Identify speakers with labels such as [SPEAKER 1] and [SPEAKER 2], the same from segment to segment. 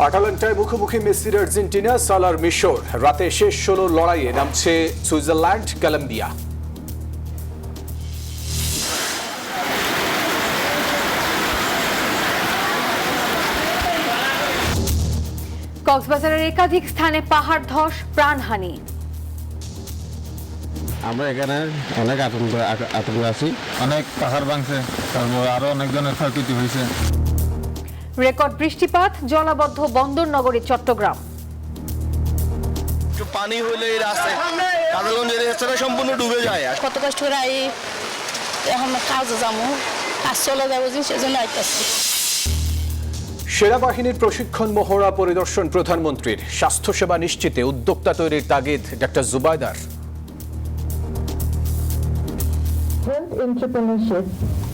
[SPEAKER 1] আটালান্টায় মুখোমুখি মেসির আর্জেন্টিনা, সালার মিশর। রাতে শেষ 16 লড়াইয়ে নামছে সুইজারল্যান্ড, কলম্বিয়া।
[SPEAKER 2] কক্সবাজারের একাধিক স্থানে পাহাড় ধস, প্রাণহানি।
[SPEAKER 3] আমরা এখানে অনেক আতঙ্ক আছি,
[SPEAKER 4] অনেক পাহাড় ভাঙছে, তারপর আরো অনেক জনের ক্ষয়ক্ষতি হয়েছে।
[SPEAKER 2] রেকর্ড বৃষ্টিপাত, জলাবদ্ধ বন্দর নগরী চট্টগ্রাম।
[SPEAKER 5] পানি হইলে এই রাস্তায় কাদালগঞ্জের রাস্তাটা সম্পূর্ণ ডুবে যায়।
[SPEAKER 6] কত কষ্ট করে এখন কাজে যাবো, কাজ চলে যাবো, সেজন্য আইতেছি।
[SPEAKER 1] সেনাবাহিনীর প্রশিক্ষণ মহড়া পরিদর্শন প্রধানমন্ত্রীর। স্বাস্থ্যসেবা নিশ্চিতে উদ্যোক্তা তৈরির তাগিদ doctor জুবাইদার।
[SPEAKER 7] Health entrepreneurship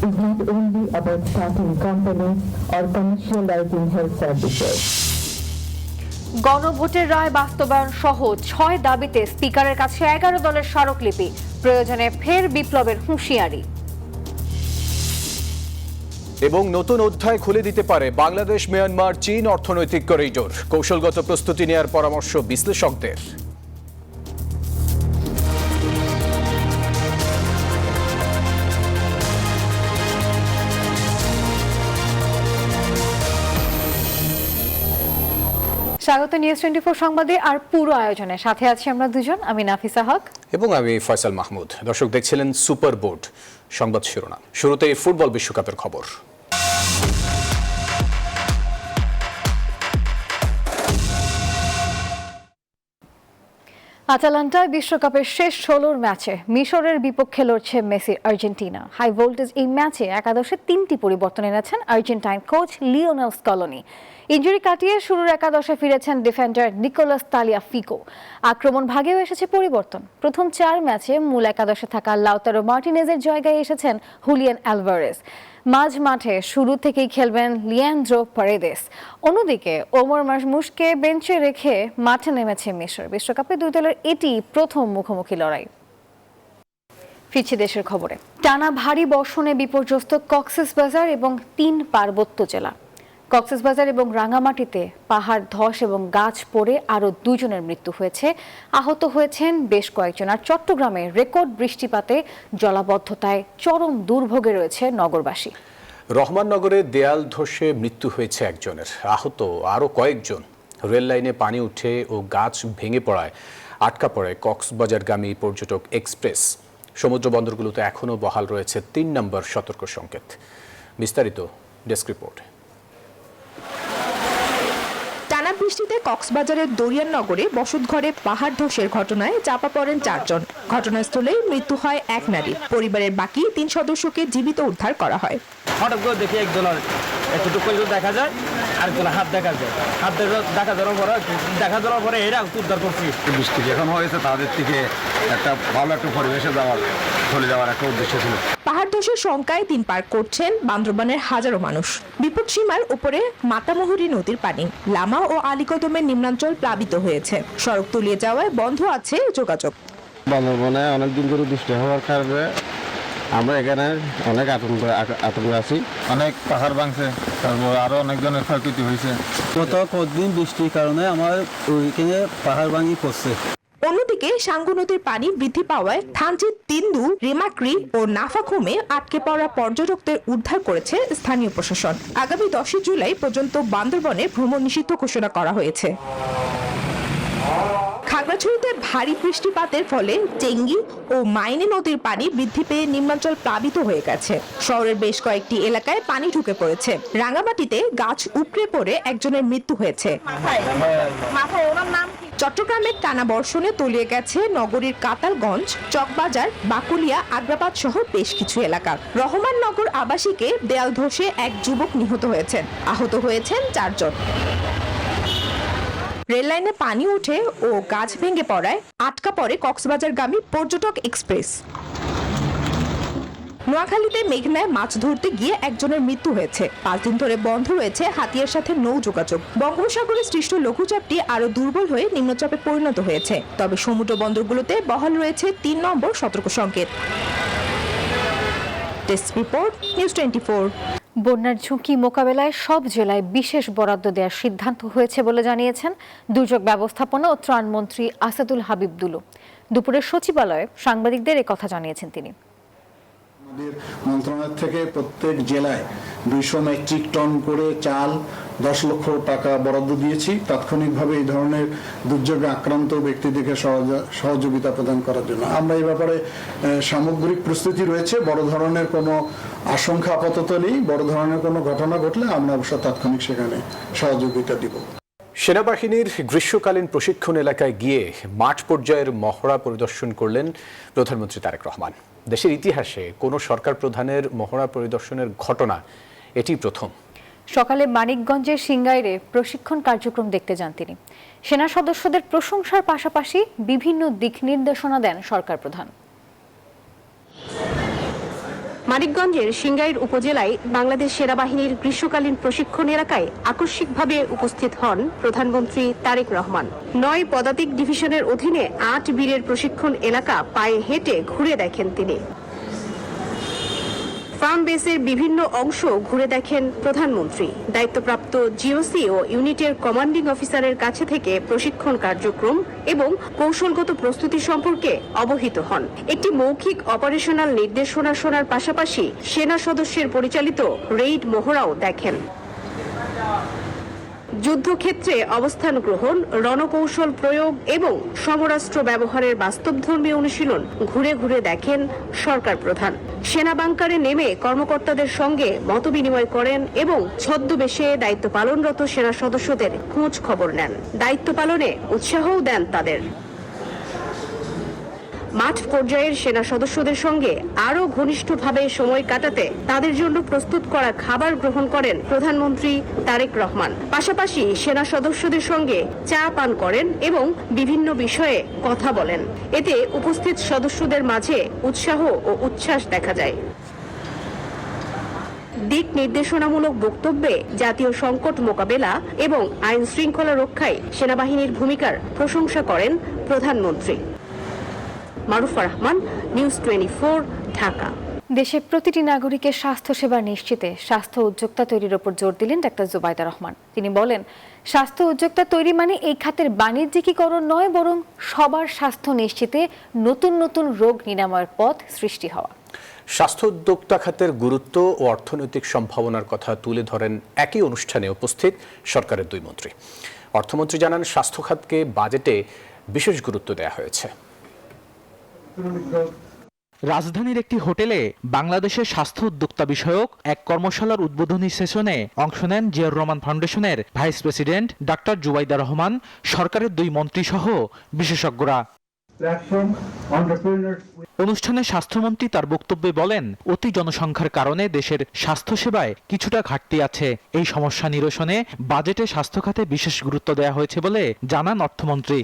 [SPEAKER 7] is not only about starting companies or commercializing health services.
[SPEAKER 2] গণভোটের রায় বাস্তবায়ন সহ 6 দাবিতে স্পিকারের কাছে 11 দলের স্মারকলিপি। প্রয়োজনে ফের বিপ্লবের হুঁশিয়ারি।
[SPEAKER 1] এবং নতুন অধ্যায় খুলে দিতে পারে বাংলাদেশ, মিয়ানমার, চীন অর্থনৈতিক করিডোর। কৌশলগত প্রস্তুতি নেওয়ার পরামর্শ বিশ্লেষকদের।
[SPEAKER 2] স্বাগত নিউজ 24 সংবাদে আর পুরো আয়োজনে। সাথে আছি আমরা দুজন, আমি নাফিসা হক
[SPEAKER 1] এবং আমি ফয়সাল মাহমুদ। দর্শক দেখছিলেন সুপার বোর্ড সংবাদ শিরোনাম। শুরুতেই ফুটবল বিশ্বকাপের খবর।
[SPEAKER 2] আটালান্টায় বিশ্বকাপের শেষ 16 ম্যাচে মিশরের বিপক্ষে লড়ছে মেসির আর্জেন্টিনা। হাই ভোল্টেজ এই ম্যাচে একাদশে 3টি পরিবর্তন এনেছেন Argentine coach Lionel Scaloni. Injury কাটিয়ে শুরুর একাদশে ফিরেছেন ডিফেন্ডার নিকোলাস তালিয়াফিকো। আক্রমণ ভাগেও এসেছে পরিবর্তন। প্রথম 4 ম্যাচে মূল একাদশে থাকা লাউতারো মার্টিনেজের জায়গায় এসেছেন হুলিয়ান অ্যালভারেজ। মাঝ মাঠে শুরু থেকেই খেলবেন লিয়ান্দ্রো পারেদেস। অন্যদিকে ওমর মারমুশকে বেঞ্চে রেখে মাঠে নেমেছে মিশর। বিশ্বকাপে দুই দলের এটি প্রথম মুখোমুখি লড়াই। ফিরছি দেশের খবরে। টানা ভারী বর্ষণে বিপর্যস্ত কক্সবাজার এবং 3 পার্বত্য জেলা। কক্সবাজার এবং রাঙামাটিতে পাহাড় ধস এবং গাছ পড়ে আরও 2 জনের মৃত্যু হয়েছে। আহত হয়েছেন বেশ কয়েকজন। আর চট্টগ্রামে রেকর্ড বৃষ্টিপাতে জলাবদ্ধতায় চরম দুর্ভোগে রয়েছে নগরবাসী।
[SPEAKER 1] রহমাননগরে দেয়াল ধসে মৃত্যু হয়েছে একজনের, আহত আরও কয়েকজন। রেল লাইনে পানি উঠে ও গাছ ভেঙে পড়ায় আটকা পড়ে কক্সবাজারগামী পর্যটক এক্সপ্রেস। সমুদ্র বন্দরগুলোতে এখনও বহাল রয়েছে 3 নম্বর সতর্ক সংকেত। বিস্তারিত ডেস্ক রিপোর্ট।
[SPEAKER 8] টানা বৃষ্টিতে কক্সবাজারের দরিয়াননগরে বসতঘরে পাহাড় ধসের ঘটনায় চাপা পড়েন 4 জন। ঘটনাস্থলেই মৃত্যু হয় 1 নারীর। পরিবারের বাকি 3 সদস্যকে জীবিত উদ্ধার করা হয়।
[SPEAKER 9] হঠাৎ করে দেখি একজনের একটু করে দেখা যায়, আরেকজনের হাত দেখা যায়। হাত দেখা যাওয়ার পরে এরা উদ্ধার করছি।
[SPEAKER 3] বৃষ্টি যখন হয়েছে তাদের থেকে একটা ভালো একটা পরিবেশে চলে যাওয়ার একটা উদ্দেশ্য ছিল।
[SPEAKER 8] পাহাড় ধসের শঙ্কায় দিন পার করছেন বান্দরবানের হাজারো মানুষ। বিপদসীমার উপরে মাতামুহুরী নদীর পানি। লামা ও আলীকদমের নিম্নাঞ্চল প্লাবিত হয়েছে। সড়ক তলিয়ে যাওয়ায় বন্ধ আছে যোগাযোগ।
[SPEAKER 3] বান্দরবনে অনেকদিন ধরে বৃষ্টি হওয়ার কারণে আমরা এখানে অনেক আতঙ্ক আছি,
[SPEAKER 4] অনেক পাহাড় ভাঙছে, তারপর আরো অনেক জনের ক্ষয়ক্ষতি হয়েছে।
[SPEAKER 9] গত কয়েকদিন বৃষ্টির কারণে আমার ওইখানে পাহাড় ভাঙি পড়ছে।
[SPEAKER 8] অন্যদিকে সাঙ্গু নদীর পানি বৃদ্ধি পাওয়ায় থানচি, তিন্দু, রেমাক্রি ও নাফাখুমে আটকে পড়া পর্যটকদের উদ্ধার করেছে স্থানীয় প্রশাসন। আগামী 10 জুলাই পর্যন্ত বান্দরবনে ভ্রমণ নিষিদ্ধ ঘোষণা করা হয়েছে। খাগড়াছড়িতে ভারী বৃষ্টিপাতের ফলে চেঙ্গি ও মাইনে নদীর পানি বৃদ্ধি পেয়ে নিম্নাঞ্চল প্লাবিত হয়ে গেছে। শহরের বেশ কয়েকটি এলাকায় পানি ঢুকে পড়েছে। রাঙামাটিতে গাছ উপড়ে পড়ে একজনের মৃত্যু হয়েছে। চট্টগ্রামের টানা বর্ষণে তলিয়ে গেছে নগরীর কাতালগঞ্জ, চকবাজার, বাকুলিয়া, আগ্রাবাদ সহ বেশ কিছু এলাকা। রহমাননগর আবাসিকে দেয়াল ধসে এক যুবক নিহত হয়েছেন। আহত হয়েছেন 4 জন। রেল লাইনে পানি উঠে ও গাছ ভেঙে পড়ায় আটকা পড়ে কক্সবাজারগামী পর্যটক এক্সপ্রেস। নোয়াখালীতে মেঘনায় মাছ ধরতে গিয়ে একজনের মৃত্যু হয়েছে। 5 দিন ধরে বন্ধ রয়েছে হাতিয়ার সাথে নৌ যোগাযোগ। বঙ্গোপসাগরে সৃষ্ট লঘুচাপটি আরো দুর্বল হয়ে নিম্নচাপে পরিণত হয়েছে। তবে সমুদ্র বন্দরগুলোতে বহাল রয়েছে 3 নম্বর সতর্ক সংকেত। Desk report, news 24।
[SPEAKER 2] বন্যার ঝুঁকি মোকাবেলায় সব জেলায় বিশেষ বরাদ্দ দেওয়ার সিদ্ধান্ত হয়েছে বলে জানিয়েছেন দুর্যোগ ব্যবস্থাপনা ও ত্রাণ মন্ত্রী আসাদুল হাবিব দুলু। দুপুরে সচিবালয়ে সাংবাদিকদের কথা জানিয়েছেন তিনি।
[SPEAKER 10] আমাদের মন্ত্রণালয় থেকে প্রত্যেক জেলায় 200 মেট্রিক টন করে চাল, 10 লক্ষ টাকা বরাদ্দ দিয়েছি তাৎক্ষণিকভাবে এই ধরনের দুর্যোগে আক্রান্ত ব্যক্তিদেরকে সহযোগিতা প্রদান করার জন্য। আমরা এই ব্যাপারে সামগ্রিক প্রস্তুতি রয়েছে। বড় ধরনের কোনো আশঙ্কা আপাতত নেই। বড় ধরনের কোনো ঘটনা ঘটলে আমরা অবশ্য তাৎক্ষণিক সেখানে সহযোগিতা দিব।
[SPEAKER 1] সেনাবাহিনীর গ্রীষ্মকালীন প্রশিক্ষণ এলাকায় গিয়ে মাঠ পর্যায়ের মহড়া পরিদর্শন করলেন প্রধানমন্ত্রী তারেক রহমান। দেশের ইতিহাসে কোনো সরকার প্রধানের মহড়া পরিদর্শনের ঘটনা এটি প্রথম।
[SPEAKER 2] সকালে মানিকগঞ্জের সিংগাইরে প্রশিক্ষণ কার্যক্রম দেখতে যান তিনি। সেনা সদস্যদের প্রশংসার পাশাপাশি বিভিন্ন দিক নির্দেশনা দেন সরকার প্রধান।
[SPEAKER 11] মানিকগঞ্জের সিংগাইর উপজেলায় বাংলাদেশ সেনাবাহিনীর গ্রীষ্মকালীন প্রশিক্ষণ এলাকায় আকস্মিকভাবে উপস্থিত হন প্রধানমন্ত্রী তারেক রহমান। 9 পদাতিক ডিভিশনের অধীনে 8 বীরের প্রশিক্ষণ এলাকা পায়ে হেঁটে ঘুরে দেখেন তিনি। ফার্ম বেসের বিভিন্ন অংশ ঘুরে দেখেন প্রধানমন্ত্রী। দায়িত্বপ্রাপ্ত জিওসি ও ইউনিটের কমান্ডিং অফিসারের কাছে থেকে প্রশিক্ষণ কার্যক্রম এবং কৌশলগত প্রস্তুতি সম্পর্কে অবহিত হন। একটি মৌখিক অপারেশনাল নির্দেশনা শোনার পাশাপাশি সেনা সদস্যের পরিচালিত রেইড মহড়াও দেখেন। যুদ্ধক্ষেত্রে অবস্থান গ্রহণ, রণকৌশল প্রয়োগ এবং সমরাস্ত্র ব্যবহারের বাস্তবধর্মী অনুশীলন ঘুরে ঘুরে দেখেন সরকার প্রধান। সেনা বাংকারে নেমে কর্মকর্তাদের সঙ্গে মতবিনিময় করেন এবং ছদ্মবেশে দায়িত্ব পালনরত সেনা সদস্যদের খোঁজ খবর নেন। দায়িত্ব পালনে উৎসাহও দেন তাদের। মাঠ পর্যায়ের সেনা সদস্যদের সঙ্গে আরো ঘনিষ্ঠভাবে সময় কাটাতে তাদের জন্য প্রস্তুত করা খাবার গ্রহণ করেন প্রধানমন্ত্রী তারেক রহমান। পাশাপাশি সেনা সদস্যদের সঙ্গে চা পান করেন এবং বিভিন্ন বিষয়ে কথা বলেন। এতে উপস্থিত সদস্যদের মাঝে উৎসাহ ও উচ্ছ্বাস দেখা যায়। দিক নির্দেশনামূলক বক্তব্যে জাতীয় সংকট মোকাবেলা এবং আইন শৃঙ্খলা রক্ষায় সেনাবাহিনীর ভূমিকার প্রশংসা করেন প্রধানমন্ত্রী। মারুফা রহমান, নিউজ 24, ঢাকা।
[SPEAKER 2] দেশের প্রতিটি নাগরিকের স্বাস্থ্যসেবা নিশ্চিতে স্বাস্থ্য উদ্যোক্তা তৈরির উপর জোর দিলেন ডাক্তার জুবাইদা রহমান। তিনি বলেন, স্বাস্থ্য উদ্যোক্তা তৈরি মানে এই খাতের বাণিজ্যিকীকরণ নয়, বরং সবার স্বাস্থ্য নিশ্চিতে নতুন নতুন রোগ নিরাময়ের পথ সৃষ্টি হওয়া।
[SPEAKER 1] স্বাস্থ্য উদ্যোক্তা খাতের গুরুত্ব ও অর্থনৈতিক সম্ভাবনার কথা তুলে ধরেন একই অনুষ্ঠানে উপস্থিত সরকারের 2 মন্ত্রী। অর্থমন্ত্রী জানান, স্বাস্থ্য খাতকে বাজেটে বিশেষ গুরুত্ব দেওয়া হয়েছে।
[SPEAKER 12] রাজধানীর একটি হোটেলে বাংলাদেশের স্বাস্থ্য উদ্যোক্তা বিষয়ক এক কর্মশালার উদ্বোধনী সেশনে অংশ নেন জিয়াউর রহমান ফাউন্ডেশনের vice president doctor Zubaida Rahman, সরকারের 2 মন্ত্রী সহ বিশেষজ্ঞরা। অনুষ্ঠানে স্বাস্থ্যমন্ত্রী তার বক্তব্যে বলেন, অতি জনসংখ্যার কারণে দেশের স্বাস্থ্যসেবায় কিছুটা ঘাটতি আছে। এই সমস্যা নিরসনে বাজেটে স্বাস্থ্য খাতে বিশেষ গুরুত্ব দেওয়া হয়েছে বলে জানান অর্থমন্ত্রী।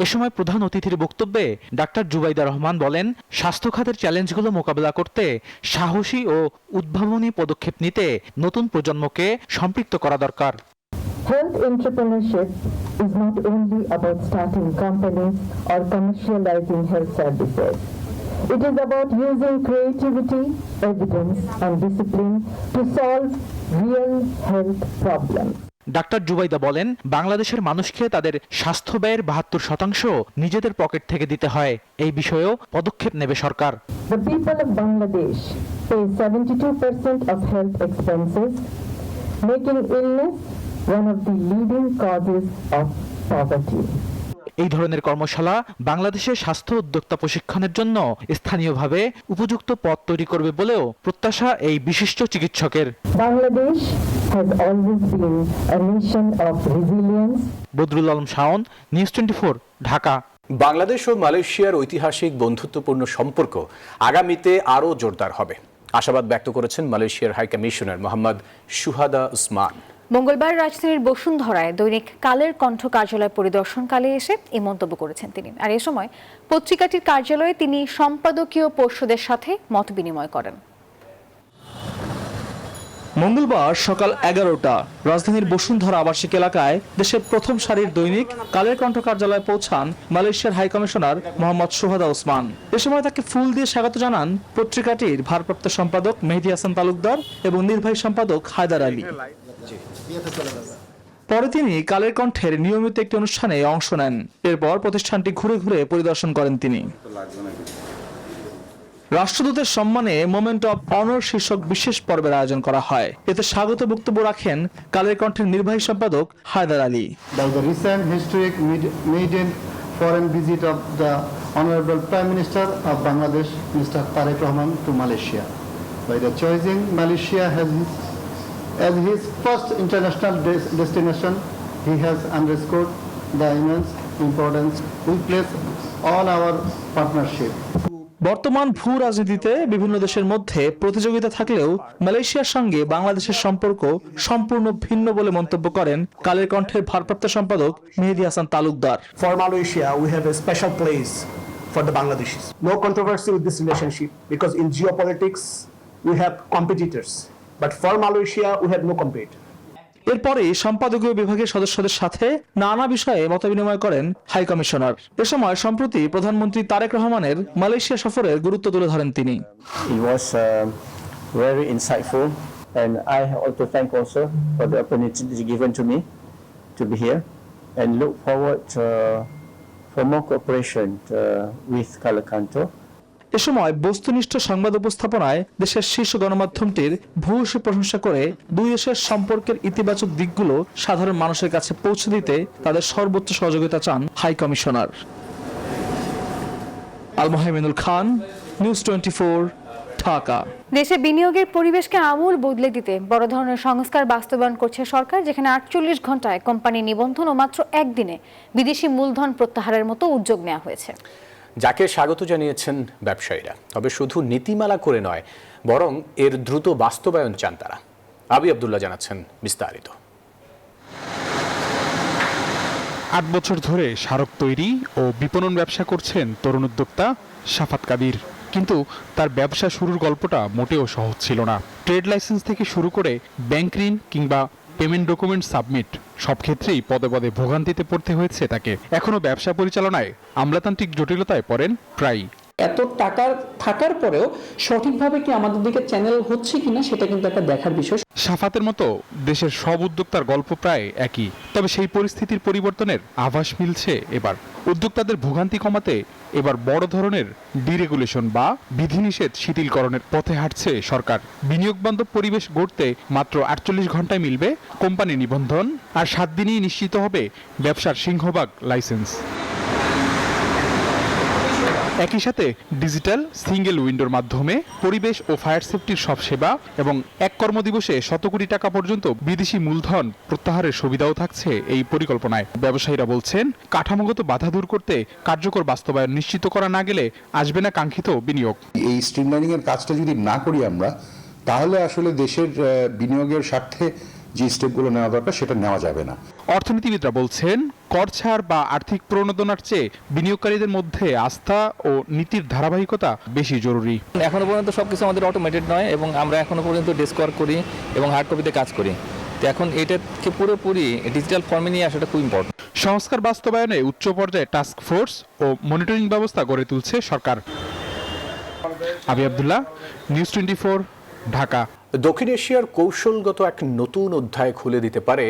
[SPEAKER 12] এ সময় প্রধান অতিথির বক্তব্যে ডাক্তার জুবাইদা রহমান বলেন, স্বাস্থ্য খাতের চ্যালেঞ্জগুলো মোকাবেলা করতে সাহসী ও উদ্ভাবনী পদক্ষেপ নিতে নতুন প্রজন্মকে সম্পৃক্ত করা দরকার।
[SPEAKER 7] Health entrepreneurship is not only about starting companies or commercializing health services. It is about using creativity, evidence, and discipline to solve real health problems.
[SPEAKER 12] Doctor Zubaida বলেন, বাংলাদেশের মানুষকে তাদের স্বাস্থ্য ব্যয়ের 72% নিজেদের পকেট থেকে দিতে হয়। এই বিষয়েও পদক্ষেপ নেবে সরকার।
[SPEAKER 7] The people of Bangladesh pay 72% of health expenses, making illness one of the leading causes of poverty.
[SPEAKER 12] এই ধরনের কর্মশালা বাংলাদেশের স্বাস্থ্য উদ্যোক্তা প্রশিক্ষণের জন্য স্থানীয়ভাবে উপযুক্ত পথ তৈরি করবে বলেও প্রত্যাশা এই বিশিষ্ট চিকিৎসকের।
[SPEAKER 7] Bangladesh has always been a nation of resilience.
[SPEAKER 12] Badrul Alam Shaon, news 24, Dhaka.
[SPEAKER 1] Bangladesh ও মালয়েশিয়ার ঐতিহাসিক বন্ধুত্বপূর্ণ সম্পর্ক আগামীতে আরও জোরদার হবে, আশাবাদ ব্যক্ত করেছেন মালয়েশিয়ার হাই কমিশনার মোহাম্মদ সুহাদা উসমান।
[SPEAKER 2] মঙ্গলবার রাজধানীর বসুন্ধরায় দৈনিক কালের কণ্ঠ কার্যালয় পরিদর্শনকালে এসে এই মন্তব্য করেছেন তিনি। আর এ সময় পত্রিকাটির কার্যালয়ে তিনি সম্পাদকীয় পর্ষদের সাথে মত বিনিময় করেন।
[SPEAKER 12] মঙ্গলবার সকাল 11টা রাজধানীর বসুন্ধরা আবাসিক এলাকায় দেশের প্রথম সারির দৈনিক কালের কণ্ঠ কার্যালয়ে পৌঁছান মালয়েশিয়ার হাই কমিশনার মোহাম্মদ সোহাদা ওসমান। এ সময় তাকে ফুল দিয়ে স্বাগত জানান পত্রিকাটির ভারপ্রাপ্ত সম্পাদক মেহেদী হাসান তালুকদার এবং নির্বাহী সম্পাদক হায়দার আলী। পরে তিনি কালের কণ্ঠের নিয়মিত একটি অনুষ্ঠানে অংশ নেন। এরপর প্রতিষ্ঠানটি ঘুরে ঘুরে পরিদর্শন করেন তিনি। রাষ্ট্রদূতের সম্মানে মোমেন্ট অফ অনার শীর্ষক বিশেষ পর্বের আয়োজন করা হয়। এতে স্বাগত বক্তব্য রাখেন কালের কণ্ঠের নির্বাহী সম্পাদক Haider Ali.
[SPEAKER 10] By the recent historic maiden foreign visit of the Honorable Prime Minister of Bangladesh, Mr. Tareq Rahman, to Malaysia. By the choosing Malaysia as his first international destination, he has underscored the immense importance we place on our partnership.
[SPEAKER 12] বর্তমান ভূ রাজনীতিতে বিভিন্ন দেশের মধ্যে প্রতিযোগিতা থাকলেও মালয়েশিয়ার সঙ্গে বাংলাদেশের সম্পর্ক সম্পূর্ণ ভিন্ন বলে মন্তব্য করেন কালের কণ্ঠের ভারপ্রাপ্ত সম্পাদক মেহেদী Hasan Talukdar.
[SPEAKER 9] For Malaysia, we have a special place for the Bangladeshis. No controversy with this relationship because in geopolitics we have competitors, but for Malaysia we have no competitor.
[SPEAKER 12] এরপরে সম্পাদকীয় বিভাগের সদস্যদের সাথে নানা বিষয়ে মতবিনিময় করেন হাই কমিশনার। এ সময় সম্প্রতি প্রধানমন্ত্রী তারেক রহমানের মালয়েশিয়া সফরের গুরুত্ব তুলে ধরেন তিনি।
[SPEAKER 9] It was very insightful, and I want to thank also for the opportunity given to me to be here, and look forward for more cooperation with Kalakanto.
[SPEAKER 12] এ সময় বস্তুনিষ্ঠ সংবাদ উপস্থাপনায় দেশের শীর্ষ গণমাধ্যমটির ভূয়সী প্রশংসা করে দুই দেশের সম্পর্কের ইতিবাচক দিকগুলো সাধারণ মানুষের কাছে পৌঁছে দিতে তাদের সর্বোচ্চ সহযোগিতা চান হাই কমিশনার। আল মোহাইমিনুল খান, নিউজ 24, ঢাকা।
[SPEAKER 2] দেশে বিনিয়োগের পরিবেশকে আমূল বদলে দিতে বড় ধরনের সংস্কার বাস্তবায়ন করছে সরকার, যেখানে 48 ঘন্টায় কোম্পানি নিবন্ধন ও মাত্র একদিনে বিদেশি মূলধন প্রত্যাহারের মতো উদ্যোগ নেওয়া হয়েছে।
[SPEAKER 1] যাকে স্বাগত জানিয়েছেন ব্যবসায়ীরা। তবে শুধু নীতিমালা করে নয়, বরং এর দ্রুত বাস্তবায়ন চান তারা। আবি আব্দুল্লাহ জানাচ্ছেন বিস্তারিত।
[SPEAKER 13] 8 বছর ধরে স্মারক তৈরি ও বিপণন ব্যবসা করছেন তরুণ উদ্যোক্তা শাফাত কাদির। কিন্তু তার ব্যবসা শুরুর গল্পটা মোটেও সহজ ছিল না। ট্রেড লাইসেন্স থেকে শুরু করে ব্যাংক ঋণ কিংবা পেমেন্ট ডকুমেন্ট সাবমিট সব ক্ষেত্রেই পদে পদে ভোগান্তিতে পড়তে হয়েছে তাকে। এখনো ব্যবসা পরিচালনায় আমলাতান্ত্রিক জটিলতায় পড়েন প্রায়ই।
[SPEAKER 14] এত টাকা থাকার পরেও সঠিকভাবে কি আমাদের দিকে চ্যানেল হচ্ছে কিনা সেটা কিন্তু একটা দেখার বিষয়।
[SPEAKER 13] শাফাতের মতো দেশের সব উদ্যোক্তার গল্প প্রায় একই, তবে সেই পরিস্থিতির পরিবর্তনের আভাস মিলছে এবার। উদ্যোক্তাদের ভোগান্তি কমাতে এবার বড় ধরনের ডিরেগুলেশন বা বিধিনিষেধ শিথিলকরণের পথে হাঁটছে সরকার। বিনিয়োগ বান্ধব পরিবেশ গড়তে মাত্র 48 ঘন্টায় মিলবে কোম্পানি নিবন্ধন, আর 7 দিনেই নিশ্চিত হবে ব্যবসার সিংহভাগ লাইসেন্স। একই সাথে ডিজিটাল সিঙ্গেল উইন্ডোর মাধ্যমে পরিবেশ ও ফায়ার সেফটির সব সেবা এবং এক কর্মদিবসে 100 কোটি টাকা পর্যন্ত বিদেশি মূলধন প্রত্যাহারের সুবিধাও থাকছে এই পরিকল্পনায়। ব্যবসায়ীরা বলছেন, কাঠামোগত বাধা দূর করতে কার্যকর বাস্তবায়ন নিশ্চিত করা না গেলে আসবে না কাঙ্ক্ষিত বিনিয়োগ।
[SPEAKER 15] এই স্ট্রিমলাইনিং এর কাজটা যদি না করি আমরা, তাহলে আসলে দেশের বিনিয়োগের স্বার্থে যে স্টেপগুলো নেওয়া দরকার সেটা নেওয়া যাবে না।
[SPEAKER 13] অর্থনীতিবিদরা বলছেন, কর ছাড় বা আর্থিক প্রণোদনার চেয়ে বিনিয়োগকারীদের মধ্যে আস্থা ও নীতির ধারাবাহিকতা বেশি জরুরি।
[SPEAKER 16] এখনো পর্যন্ত সবকিছু আমাদের অটোমেটেড নয় এবং আমরা এখনো পর্যন্ত ডেস্ক ওয়ার্ক করি এবং হার্ড কপিতে কাজ করি। তো এখন এটাকে পুরোপুরি ডিজিটাল ফর্মে নিয়ে আসাটা খুব ইম্পর্টেন্ট।
[SPEAKER 13] সংস্কার বাস্তবায়নে উচ্চ পর্যায়ে টাস্ক ফোর্স ও মনিটরিং ব্যবস্থা গড়ে তুলছে সরকার। আবি আব্দুল্লাহ, নিউজ 24, ঢাকা।
[SPEAKER 1] দক্ষিণ এশিয়ার কৌশলগত এক নতুন অধ্যায় খুলে দিতে পারে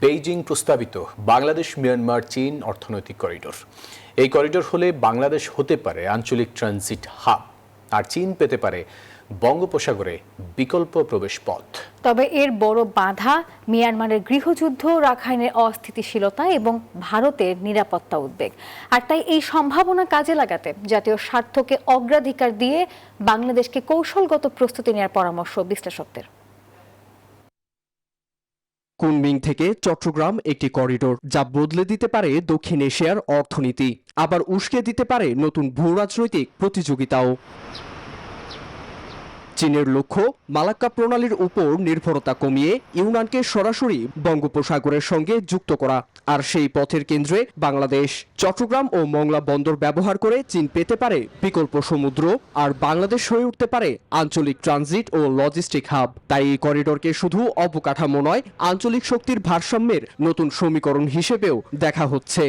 [SPEAKER 1] বেইজিং প্রস্তাবিত বাংলাদেশ মিয়ানমার চীন অর্থনৈতিক করিডোর। এই করিডোর হলে বাংলাদেশ হতে পারে আঞ্চলিক ট্রানজিট হাব, আর চীন পেতে পারে বঙ্গোপসাগরে বিকল্প প্রবেশ পথ।
[SPEAKER 2] তবে এর বড় বাধা মিয়ানমারের গৃহযুদ্ধ, রাখাইনের অস্থিতিশীলতা এবং ভারতের নিরাপত্তা উদ্বেগ। আর তাই এই সম্ভাবনা কাজে লাগাতে জাতীয় স্বার্থকে অগ্রাধিকার দিয়ে বাংলাদেশকে কৌশলগত প্রস্তুতি নেওয়ার পরামর্শ বিশ্লেষকদের।
[SPEAKER 17] কুনমিং থেকে চট্টগ্রাম একটি করিডোর, যা বদলে দিতে পারে দক্ষিণ এশিয়ার অর্থনীতি, আবার উস্কে দিতে পারে নতুন ভূ রাজনৈতিক প্রতিযোগিতাও। চীনের লক্ষ্য মালাক্কা প্রণালীর উপর নির্ভরতা কমিয়ে ইউনানকে সরাসরি বঙ্গোপসাগরের সঙ্গে যুক্ত করা, আর সেই পথের কেন্দ্রে বাংলাদেশ। চট্টগ্রাম ও মংলা বন্দর ব্যবহার করে চীন পেতে পারে বিকল্প সমুদ্র, আর বাংলাদেশ হয়ে উঠতে পারে আঞ্চলিক ট্রানজিট ও লজিস্টিক হাব। তাই এই করিডোরকে শুধু অবকাঠামো নয়, আঞ্চলিক শক্তির ভারসাম্যের নতুন সমীকরণ হিসেবেও দেখা হচ্ছে।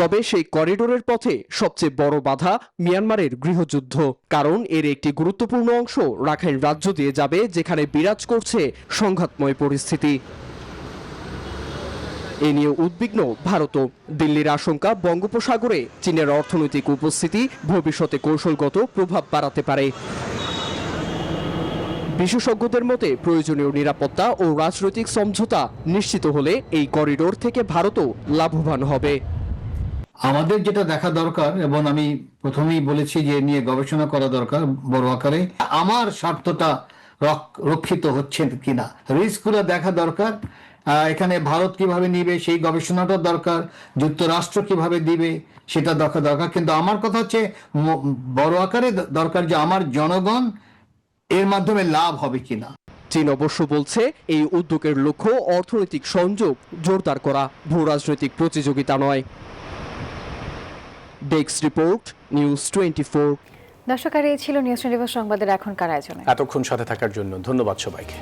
[SPEAKER 17] তবে সেই করিডোরের পথে সবচেয়ে বড় বাধা মিয়ানমারের গৃহযুদ্ধ, কারণ এর একটি গুরুত্বপূর্ণ অংশ রাখাইন রাজ্য দিয়ে যাবে, যেখানে বিরাজ করছে সংঘাতময় পরিস্থিতি। এ নিয়ে উদ্বিগ্ন ভারতও। দিল্লির আশঙ্কা, বঙ্গোপসাগরে চীনের অর্থনৈতিক উপস্থিতি ভবিষ্যতে কৌশলগত প্রভাব বাড়াতে পারে। বিশেষজ্ঞদের মতে প্রয়োজনীয় নিরাপত্তা ও রাজনৈতিক সমঝোতা নিশ্চিত হলে এই করিডোর থেকে ভারতও লাভবান হবে।
[SPEAKER 18] আমাদের যেটা দেখা দরকার, এবং আমি প্রথমেই বলেছি যে নিয়ে গবেষণা করা দরকার বড় আকারে, আমার স্বার্থটা রক্ষিত হচ্ছে কিনা, রিস্কগুলো দেখা দরকার। এখানে ভারত কিভাবে নিবে সেই গবেষণাটা দরকার, যুক্তরাষ্ট্র কিভাবে দিবে সেটা দেখা দরকার। কিন্তু আমার কথা হচ্ছে বড় আকারে দরকার যে আমার জনগণ এর মাধ্যমে লাভ হবে কিনা।
[SPEAKER 17] চীন অবশ্য বলছে এই উদ্যোগের লক্ষ্য অর্থনৈতিক সংযোগ জোরদার করা, ভূ রাজনৈতিক প্রতিযোগিতা নয়। Desk report, news 24।
[SPEAKER 2] দর্শক, আর এই ছিল নিউজ 24 সংবাদের এখনকার আয়োজনে।
[SPEAKER 1] এতক্ষণ সাথে থাকার জন্য ধন্যবাদ সবাইকে।